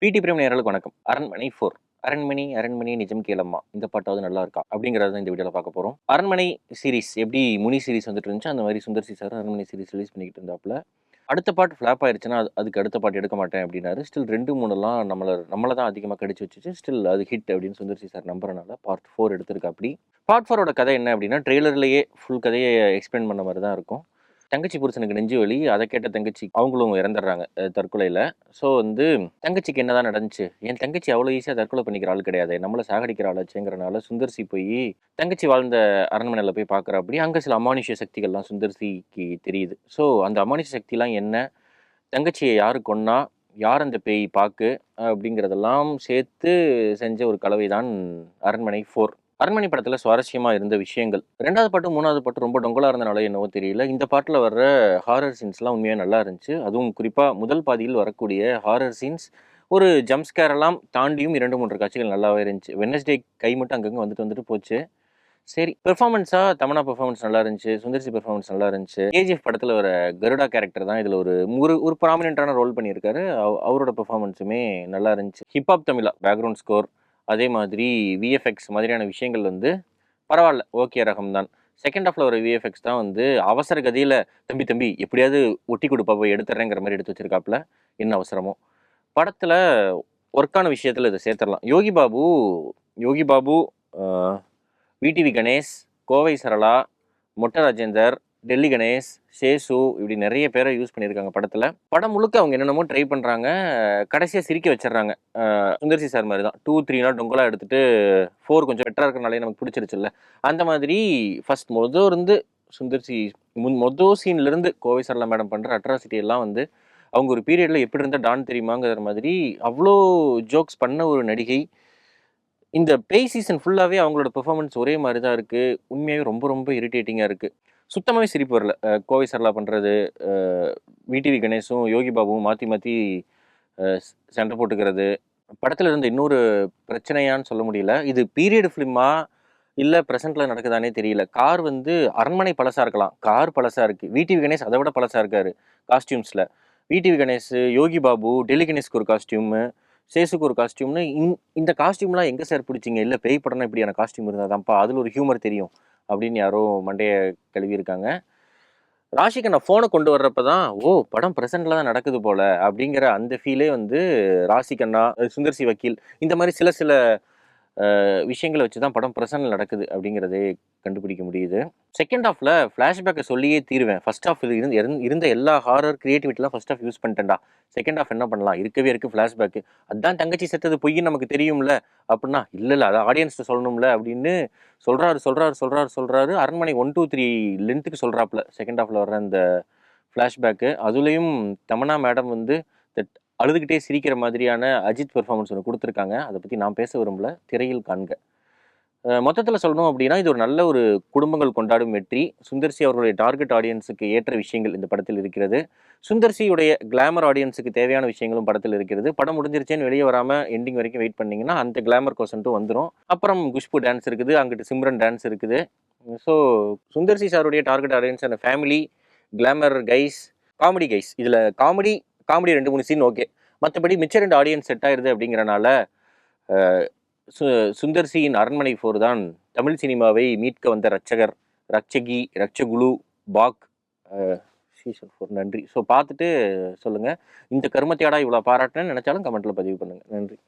பிடி பிரேம் நேயர்களுக்கு வணக்கம். அரண்மனை 4 அரண்மனை அரண்மனை நிஜம் கேளம்மா இந்த பாட்டாவது நல்லா இருக்கா அப்படிங்கிறத தான் இந்த வீடியோவில் பார்க்க போகிறோம். அரண்மனை சீரிஸ் எப்படி முனி சீரிஸ் வந்துட்டு இருந்துச்சு, அந்த மாதிரி சுந்தர் சி சார் அரண்மனை சீரிஸ் ரிலீஸ் பண்ணிக்கிட்டு இருந்தாப்புல. அடுத்த பாட்டு ஃப்ளாப் ஆயிடுச்சுன்னா அதுக்கு அடுத்த பாட்டு எடுக்க மாட்டேன் அப்படின்னாரு. ஸ்டில் 2, 3லாம் நம்மளை தான் அதிகமாக கடிச்சு வச்சுச்சு. ஸ்டில் அது ஹிட் அப்படின்னு சுந்தர் சி சார் நம்புறனால பார்ட் 4 எடுத்திருக்கா. அப்படி பார்ட் 4ஓட கதை என்ன அப்படின்னா, ட்ரெய்லர்லேயே ஃபுல் கதையை எக்ஸ்பிளைன் பண்ண மாதிரி தான் இருக்கும். தங்கச்சி புருஷனுக்கு நெஞ்சு வலி, அதை கேட்ட தங்கச்சி அவங்களும் இறந்துடுறாங்க தற்கொலையில். ஸோ தங்கச்சிக்கு என்னதான் நடந்துச்சு, என் தங்கச்சி அவ்வளோ ஈஸியாக தற்கொலை பண்ணிக்கிற ஆள் கிடையாது, நம்மளை சாகடிக்கிற ஆளாச்சுங்கிறனால சுந்தர்சி போய் தங்கச்சி வாழ்ந்த அரண்மனையில் போய் பார்க்குற. அங்கே சில அமானுஷ்ய சக்திகள்லாம் சுந்தர்சிக்கு தெரியுது. ஸோ அந்த அமானுஷ்ய சக்திலாம் என்ன, தங்கச்சியை யாரு கொன்னா, யார் அந்த பேய் பாக்கு அப்படிங்கிறதெல்லாம் சேர்த்து செஞ்ச ஒரு கலவை தான் அரண்மனை 4. அரண்மனை படத்துல சுவாரஸ்யமா இருந்த விஷயங்கள், 2வது பாட்டு 3வது பாட்டு ரொம்ப டொங்கலா இருந்தனால என்னவோ தெரியல, இந்த பாட்டுல வர்ற ஹாரர் சீன்ஸ்லாம் உண்மையா நல்லா இருந்துச்சு. அதுவும் குறிப்பா முதல் பாதியில் வரக்கூடிய ஹாரர் சீன்ஸ் ஒரு ஜம்ப்ஸ்கேர் எல்லாம் தாண்டியும் 2-3 காட்சிகள் நல்லாவே இருந்துச்சு. வெட்னஸ்டே கை மட்டும் அங்கங்கே வந்துட்டு போச்சு. சரி, பெர்ஃபார்மன்ஸா தமன்னா பெர்ஃபார்மன்ஸ் நல்லா இருந்துச்சு, சுந்தர்சி பெர்ஃபார்மன்ஸ் நல்லா இருந்துச்சு. கேஜிஎஃப் படத்துல வர கருடா கேரக்டர் தான் இதுல ஒரு ஒரு ப்ராமினென்ட்டான ரோல் பண்ணியிருக்காரு. அவரோட பெர்ஃபார்மன்ஸுமே நல்லா இருந்துச்சு. ஹிப்ஹாப் தமிழா பேக்ரவுண்ட் ஸ்கோர், அதே மாதிரி விஎஃப்எக்ஸ் மாதிரியான விஷயங்கள் பரவாயில்ல, ஓகே ரகம் தான். செகண்ட் ஹாஃப்ல ஒரு விஎஃப்எக்ஸ் தான் அவசர கதியில் தம்பி எப்படியாவது ஒட்டி கொடுப்பா போய் எடுத்துறேங்கிற மாதிரி எடுத்து வச்சிருக்காப்புல. என்ன அவசரமோ படத்தில் ஒர்க்கான விஷயத்தில் இதை சேர்த்துடலாம். யோகி பாபு, விடிவி கணேஷ், கோவை சரளா, மொட்டை ராஜேந்தர், டெல்லி கணேஷ், சேசு, இப்படி நிறைய பேரை யூஸ் பண்ணியிருக்காங்க படத்தில். படம் முழுக்க அவங்க என்னென்னமோ ட்ரை பண்ணுறாங்க, கடைசியாக சிரிக்க வச்சிடறாங்க. சுந்தர்சி சார் மாதிரி தான் 2, 3 டொங்கலாக எடுத்துகிட்டு 4 கொஞ்சம் பெட்டராக இருக்கிறனாலே நமக்கு பிடிச்சிருச்சுல்ல. அந்த மாதிரி ஃபர்ஸ்ட் சுந்தர்சி மொதல் சீன்லேருந்து கோவை சரளா மேடம் பண்ணுற அட்ராசிட்டி எல்லாம் அவங்க ஒரு பீரியடில் எப்படி இருந்தால் டான் தெரியுமாங்கிற மாதிரி அவ்வளோ ஜோக்ஸ் பண்ண ஒரு நடிகை. இந்த பேய் சீசன் ஃபுல்லாகவே அவங்களோட பெர்ஃபார்மன்ஸ் ஒரே மாதிரி தான் இருக்குது. உண்மையாகவே ரொம்ப ரொம்ப இரிட்டேட்டிங்காக இருக்குது. சுத்தமாகவே சிரிப்பு வரல. கோவை சரளா பண்ணுறது, விடிவி கணேஷும் யோகி பாபுவும் மாற்றி சண்டை போட்டுக்கிறது. படத்தில் இருந்த இன்னொரு பிரச்சனையான்னு சொல்ல முடியல. இது பீரியட் ஃபிலிமா இல்லை ப்ரெசென்ட்டில் நடக்குதானே தெரியல. கார் அரண்மனை பழசாக இருக்கலாம், கார் பழசாக இருக்குது. விடிவி கணேஷ் அதை விட பழசாக இருக்கார் காஸ்டியூம்ஸில். விடிவி கணேஷ், யோகி பாபு, டெல்லி கணேஷ்க்கு ஒரு காஸ்டியூமு, சேசுக்கு ஒரு காஸ்டியூம்னு இந்த காஸ்டியூம்லாம் எங்கே சார் பிடிச்சிங்க? இல்லை பேய் படம்னா இப்படியான காஸ்டியூம் இருந்தால் தான்ப்பா அதில் ஒரு ஹியூமர் தெரியும் அப்படின்னு யாரோ மண்டையை கழுவியிருக்காங்க. ராஷிகண்ணா ஃபோனை கொண்டு வர்றப்ப தான் படம் ப்ரெசென்ட்டில் தான் நடக்குது போல அப்படிங்கிற அந்த ஃபீலே ராஷிகண்ணா, சுந்தர்சி வக்கீல், இந்த மாதிரி சில விஷயங்களை வச்சு தான் படம் ப்ரெசென்ட்டில் நடக்குது அப்படிங்கிறதே கண்டுபிடிக்க முடியுது. செகண்ட் ஹாஃபில் ஃப்ளாஷ்பேக்கை சொல்லியே தீருவேன். ஃபர்ஸ்ட் ஹாஃப் இருந்த எல்லா ஹாரர் கிரியேட்டிவிட்டிலாம் ஃபர்ஸ்ட் ஹாஃப் யூஸ் பண்ணிட்டேன்டா, செகண்ட் ஹாஃப் என்ன பண்ணலாம், இருக்கவே இருக்குது ஃப்ளாஷ்பேக்கு. அதுதான் தங்கச்சி செத்தது பொய்ன்னு நமக்கு தெரியும்ல அப்படின்னா, இல்லை அதை ஆடியன்ஸ்ட்டு சொல்லணும்ல அப்படின்னு சொல்கிறாரு. அரண்மனை 1, 2, 3 லென்த்துக்கு சொல்கிறாப்புல செகண்ட் ஹாஃபில் வர்ற அந்த ஃப்ளாஷ்பேக்கு. அதுலேயும் தமன்னா மேடம் அழுதுகிட்டே சிரிக்கிற மாதிரியான அஜித் பெர்ஃபார்மன்ஸ் ஒன்று கொடுத்துருக்காங்க. அதை பற்றி நான் பேச விரும்பல, திரையில் காண்க. மொத்தத்தில் சொல்லணும் அப்படின்னா, இது ஒரு நல்ல ஒரு குடும்பங்கள் கொண்டாடும் வெற்றி. சுந்தர்சி அவர்களுடைய டார்கெட் ஆடியன்ஸுக்கு ஏற்ற விஷயங்கள் இந்த படத்தில் இருக்கிறது. சுந்தர்சியுடைய கிளாமர் ஆடியன்ஸுக்கு தேவையான விஷயங்களும் படத்தில் இருக்கிறது. படம் முடிஞ்சிருச்சேன்னு வெளியே வராமல் எண்டிங் வரைக்கும் வெயிட் பண்ணிங்கன்னா அந்த கிளாமர் கோசன்ட்டும் வந்துடும். அப்புறம் குஷ்பு டான்ஸ் இருக்குது, அங்கிட்டு சிம்ரன் டான்ஸ் இருக்குது. ஸோ சுந்தர்சி சாருடைய டார்கெட் ஆடியன்ஸ் அந்த family, glamour guys, comedy guys. இதில் காமெடி 2-3 சீன் ஓகே, மற்றபடி மிச்ச 2 ஆடியன்ஸ் செட் ஆயிடுது அப்படிங்கிறனால சுந்தர்சியின் அரண்மனை 4 தான் தமிழ் சினிமாவை மீட்க வந்த ரட்சகுலு பாக் சீசன் 4. நன்றி. ஸோ பார்த்துட்டு சொல்லுங்கள், இந்த கருமத்தையாடா இவ்வளோ பாராட்டுன்னு நினச்சாலும் கமெண்ட்டில் பதிவு பண்ணுங்கள். நன்றி.